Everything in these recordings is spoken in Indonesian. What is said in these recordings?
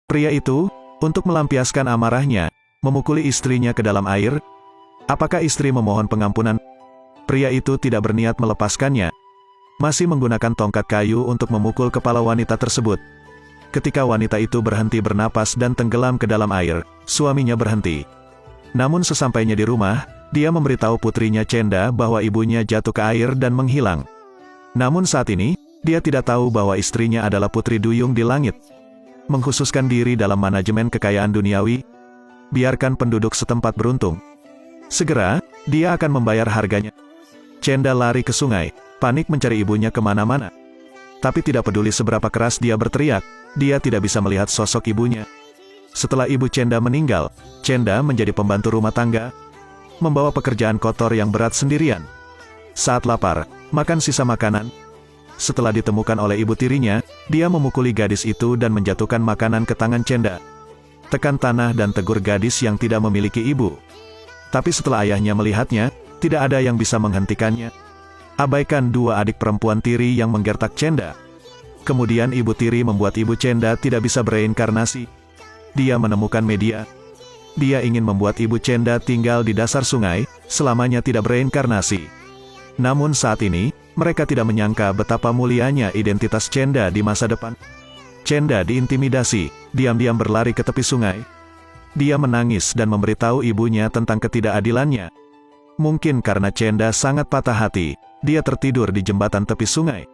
Pria itu, untuk melampiaskan amarahnya, memukuli istrinya ke dalam air. Apakah istri memohon pengampunan? Pria itu tidak berniat melepaskannya. Masih menggunakan tongkat kayu untuk memukul kepala wanita tersebut. Ketika wanita itu berhenti bernapas dan tenggelam ke dalam air, suaminya berhenti. Namun sesampainya di rumah, dia memberitahu putrinya Chenda bahwa ibunya jatuh ke air dan menghilang. Namun saat ini, dia tidak tahu bahwa istrinya adalah putri duyung di langit. Mengkhususkan diri dalam manajemen kekayaan duniawi, biarkan penduduk setempat beruntung. Segera, dia akan membayar harganya. Chenda lari ke sungai, panik mencari ibunya kemana-mana. Tapi tidak peduli seberapa keras dia berteriak, dia tidak bisa melihat sosok ibunya. Setelah ibu Chenda meninggal, Chenda menjadi pembantu rumah tangga, membawa pekerjaan kotor yang berat sendirian. Saat lapar, makan sisa makanan. Setelah ditemukan oleh ibu tirinya, dia memukuli gadis itu dan menjatuhkan makanan ke tangan Chenda. Tekan tanah dan tegur gadis yang tidak memiliki ibu. Tapi setelah ayahnya melihatnya, tidak ada yang bisa menghentikannya. Abaikan dua adik perempuan tiri yang menggertak Chenda. Kemudian ibu tiri membuat ibu Chenda tidak bisa bereinkarnasi. Dia menemukan media. Dia ingin membuat ibu Chenda tinggal di dasar sungai, selamanya tidak bereinkarnasi. Namun saat ini, mereka tidak menyangka betapa mulianya identitas Chenda di masa depan. Chenda diintimidasi, diam-diam berlari ke tepi sungai. Dia menangis dan memberitahu ibunya tentang ketidakadilannya. Mungkin karena Chenda sangat patah hati, dia tertidur di jembatan tepi sungai.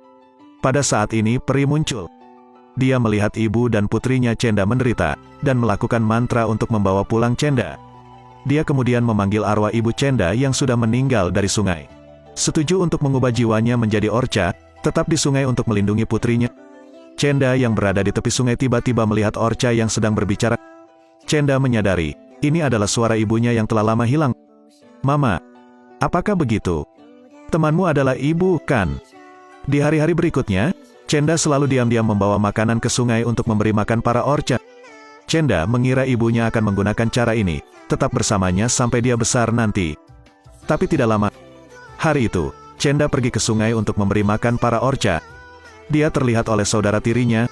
Pada saat ini peri muncul. Dia melihat ibu dan putrinya Chenda menderita, dan melakukan mantra untuk membawa pulang Chenda. Dia kemudian memanggil arwah ibu Chenda yang sudah meninggal dari sungai. Setuju untuk mengubah jiwanya menjadi orca, tetap di sungai untuk melindungi putrinya. Chenda yang berada di tepi sungai tiba-tiba melihat orca yang sedang berbicara. Chenda menyadari, ini adalah suara ibunya yang telah lama hilang. "Mama, apakah begitu? Temanmu adalah ibu, kan?" Di hari-hari berikutnya, Chenda selalu diam-diam membawa makanan ke sungai untuk memberi makan para orca. Chenda mengira ibunya akan menggunakan cara ini, tetap bersamanya sampai dia besar nanti. Tapi tidak lama. Hari itu, Chenda pergi ke sungai untuk memberi makan para orca. Dia terlihat oleh saudara tirinya.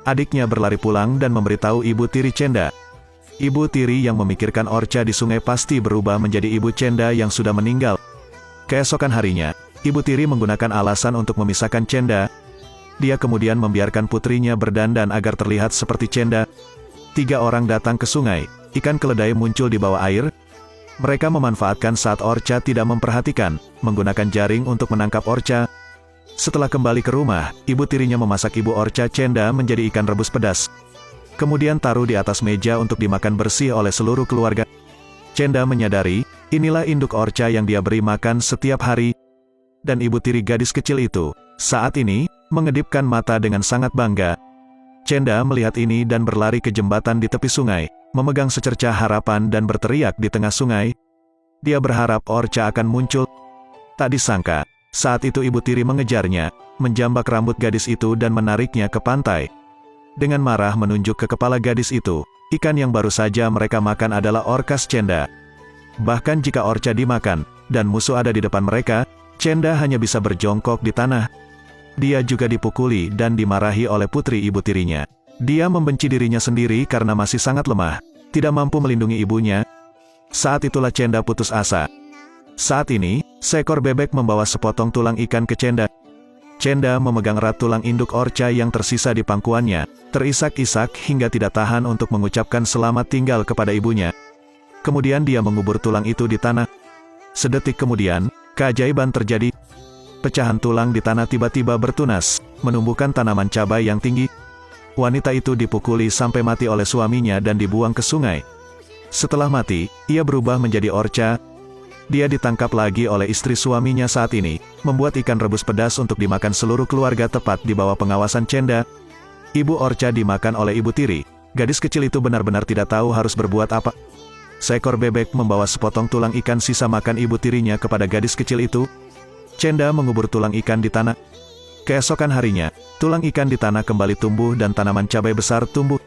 Adiknya berlari pulang dan memberitahu ibu tiri Chenda. Ibu tiri yang memikirkan orca di sungai pasti berubah menjadi ibu Chenda yang sudah meninggal. Keesokan harinya, ibu tiri menggunakan alasan untuk memisahkan Chenda. Dia kemudian membiarkan putrinya berdandan agar terlihat seperti Chenda. 3 orang datang ke sungai, ikan keledai muncul di bawah air. Mereka memanfaatkan saat orca tidak memperhatikan, menggunakan jaring untuk menangkap orca. Setelah kembali ke rumah, ibu tirinya memasak ibu orca Chenda menjadi ikan rebus pedas. Kemudian taruh di atas meja untuk dimakan bersih oleh seluruh keluarga. Chenda menyadari, inilah induk orca yang dia beri makan setiap hari. Dan ibu tiri gadis kecil itu, saat ini, mengedipkan mata dengan sangat bangga. Chenda melihat ini dan berlari ke jembatan di tepi sungai, memegang secercah harapan dan berteriak di tengah sungai. Dia berharap orca akan muncul. Tak disangka, saat itu ibu tiri mengejarnya, menjambak rambut gadis itu dan menariknya ke pantai. Dengan marah menunjuk ke kepala gadis itu, ikan yang baru saja mereka makan adalah orcas Chenda. Bahkan jika orca dimakan, dan musuh ada di depan mereka, Chenda hanya bisa berjongkok di tanah. Dia juga dipukuli dan dimarahi oleh putri ibu tirinya. Dia membenci dirinya sendiri karena masih sangat lemah, tidak mampu melindungi ibunya. Saat itulah Chenda putus asa. Saat ini, seekor bebek membawa sepotong tulang ikan ke Chenda. Chenda memegang erat tulang induk orca yang tersisa di pangkuannya, terisak-isak hingga tidak tahan untuk mengucapkan selamat tinggal kepada ibunya. Kemudian dia mengubur tulang itu di tanah. Sedetik kemudian, keajaiban terjadi. Pecahan tulang di tanah tiba-tiba bertunas, menumbuhkan tanaman cabai yang tinggi. Wanita itu dipukuli sampai mati oleh suaminya dan dibuang ke sungai. Setelah mati, ia berubah menjadi orca. Dia ditangkap lagi oleh istri suaminya saat ini, membuat ikan rebus pedas untuk dimakan seluruh keluarga tepat di bawah pengawasan Chenda. Ibu orca dimakan oleh ibu tiri. Gadis kecil itu benar-benar tidak tahu harus berbuat apa. Seekor bebek membawa sepotong tulang ikan sisa makan ibu tirinya kepada gadis kecil itu. Chenda mengubur tulang ikan di tanah. Keesokan harinya, tulang ikan di tanah kembali tumbuh dan tanaman cabai besar tumbuh.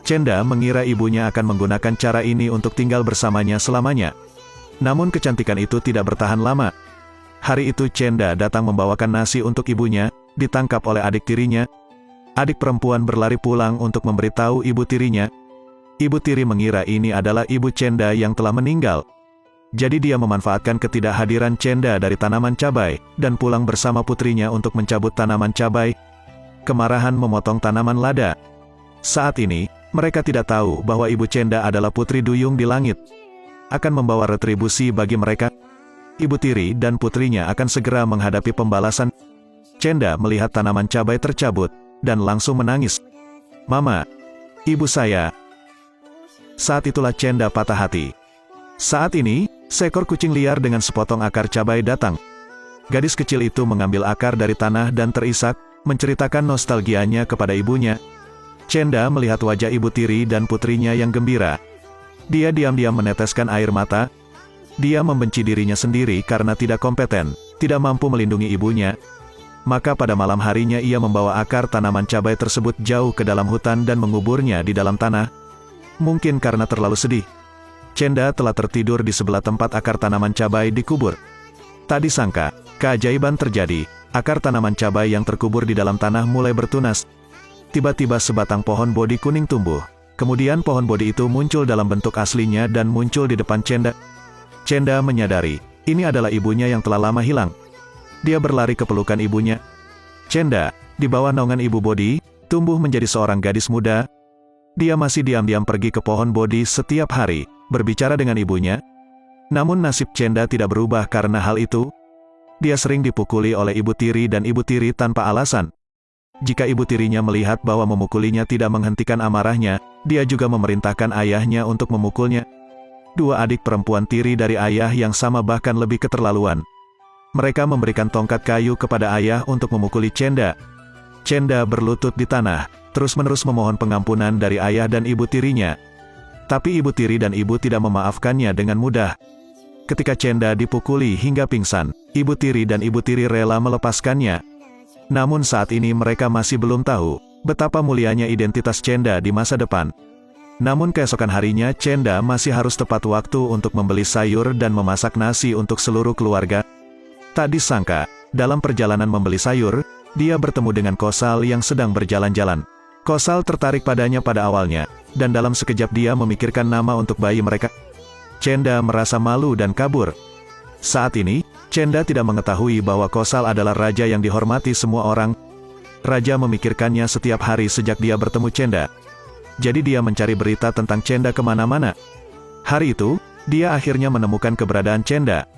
Chenda mengira ibunya akan menggunakan cara ini untuk tinggal bersamanya selamanya. Namun kecantikan itu tidak bertahan lama. Hari itu Chenda datang membawakan nasi untuk ibunya, ditangkap oleh adik tirinya. Adik perempuan berlari pulang untuk memberitahu ibu tirinya. Ibu tiri mengira ini adalah ibu Chenda yang telah meninggal. Jadi dia memanfaatkan ketidakhadiran Chenda dari tanaman cabai, dan pulang bersama putrinya untuk mencabut tanaman cabai. Kemarahan memotong tanaman lada. Saat ini, mereka tidak tahu bahwa ibu Chenda adalah putri duyung di langit. Akan membawa retribusi bagi mereka. Ibu tiri dan putrinya akan segera menghadapi pembalasan. Chenda melihat tanaman cabai tercabut, dan langsung menangis. "Mama, ibu saya." Saat itulah Chenda patah hati. Saat ini, seekor kucing liar dengan sepotong akar cabai datang. Gadis kecil itu mengambil akar dari tanah dan terisak, menceritakan nostalgianya kepada ibunya. Chenda melihat wajah ibu tiri dan putrinya yang gembira. Dia diam-diam meneteskan air mata. Dia membenci dirinya sendiri karena tidak kompeten, tidak mampu melindungi ibunya. Maka pada malam harinya ia membawa akar tanaman cabai tersebut jauh ke dalam hutan dan menguburnya di dalam tanah. Mungkin karena terlalu sedih, Chenda telah tertidur di sebelah tempat akar tanaman cabai dikubur. Tak disangka, keajaiban terjadi. Akar tanaman cabai yang terkubur di dalam tanah mulai bertunas. Tiba-tiba sebatang pohon bodi kuning tumbuh. Kemudian pohon bodi itu muncul dalam bentuk aslinya dan muncul di depan Chenda. Chenda menyadari, ini adalah ibunya yang telah lama hilang. Dia berlari ke pelukan ibunya. Chenda, di bawah naungan ibu bodi, tumbuh menjadi seorang gadis muda. Dia masih diam-diam pergi ke pohon bodi setiap hari, berbicara dengan ibunya. Namun nasib Chenda tidak berubah karena hal itu. Dia sering dipukuli oleh ibu tiri dan ibu tiri tanpa alasan. Jika ibu tirinya melihat bahwa memukulinya tidak menghentikan amarahnya, dia juga memerintahkan ayahnya untuk memukulnya. Dua adik perempuan tiri dari ayah yang sama bahkan lebih keterlaluan. Mereka memberikan tongkat kayu kepada ayah untuk memukuli Chenda. Chenda berlutut di tanah, terus-menerus memohon pengampunan dari ayah dan ibu tirinya. Tapi ibu tiri dan ibu tidak memaafkannya dengan mudah. Ketika Chenda dipukuli hingga pingsan, ibu tiri dan ibu tiri rela melepaskannya. Namun saat ini mereka masih belum tahu betapa mulianya identitas Chenda di masa depan. Namun keesokan harinya Chenda masih harus tepat waktu untuk membeli sayur dan memasak nasi untuk seluruh keluarga. Tak disangka, dalam perjalanan membeli sayur, dia bertemu dengan Kosal yang sedang berjalan-jalan. Kosal tertarik padanya pada awalnya, dan dalam sekejap dia memikirkan nama untuk bayi mereka. Chenda merasa malu dan kabur. Saat ini, Chenda tidak mengetahui bahwa Kosal adalah raja yang dihormati semua orang. Raja memikirkannya setiap hari sejak dia bertemu Chenda. Jadi dia mencari berita tentang Chenda kemana-mana. Hari itu, dia akhirnya menemukan keberadaan Chenda.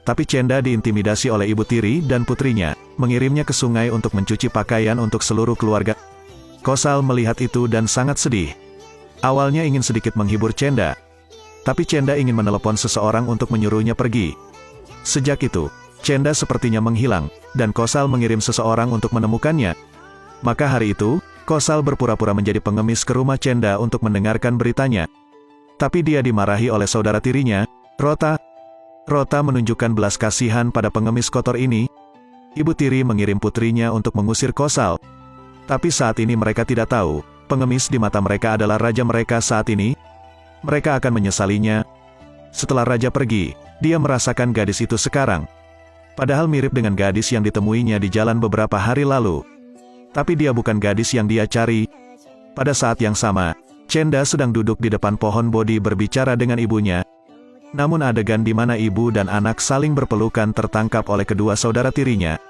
Tapi Chenda diintimidasi oleh ibu tiri dan putrinya, mengirimnya ke sungai untuk mencuci pakaian untuk seluruh keluarga. Kosal melihat itu dan sangat sedih. Awalnya ingin sedikit menghibur Chenda. Tapi Chenda ingin menelepon seseorang untuk menyuruhnya pergi. Sejak itu, Chenda sepertinya menghilang, dan Kosal mengirim seseorang untuk menemukannya. Maka hari itu, Kosal berpura-pura menjadi pengemis ke rumah Chenda untuk mendengarkan beritanya. Tapi dia dimarahi oleh saudara tirinya, Rota. Rota menunjukkan belas kasihan pada pengemis kotor ini. Ibu tiri mengirim putrinya untuk mengusir Kosal. Tapi saat ini mereka tidak tahu, pengemis di mata mereka adalah raja mereka saat ini. Mereka akan menyesalinya. Setelah raja pergi, dia merasakan gadis itu sekarang. Padahal mirip dengan gadis yang ditemuinya di jalan beberapa hari lalu. Tapi dia bukan gadis yang dia cari. Pada saat yang sama, Chenda sedang duduk di depan pohon bodi berbicara dengan ibunya. Namun adegan di mana ibu dan anak saling berpelukan tertangkap oleh kedua saudara tirinya.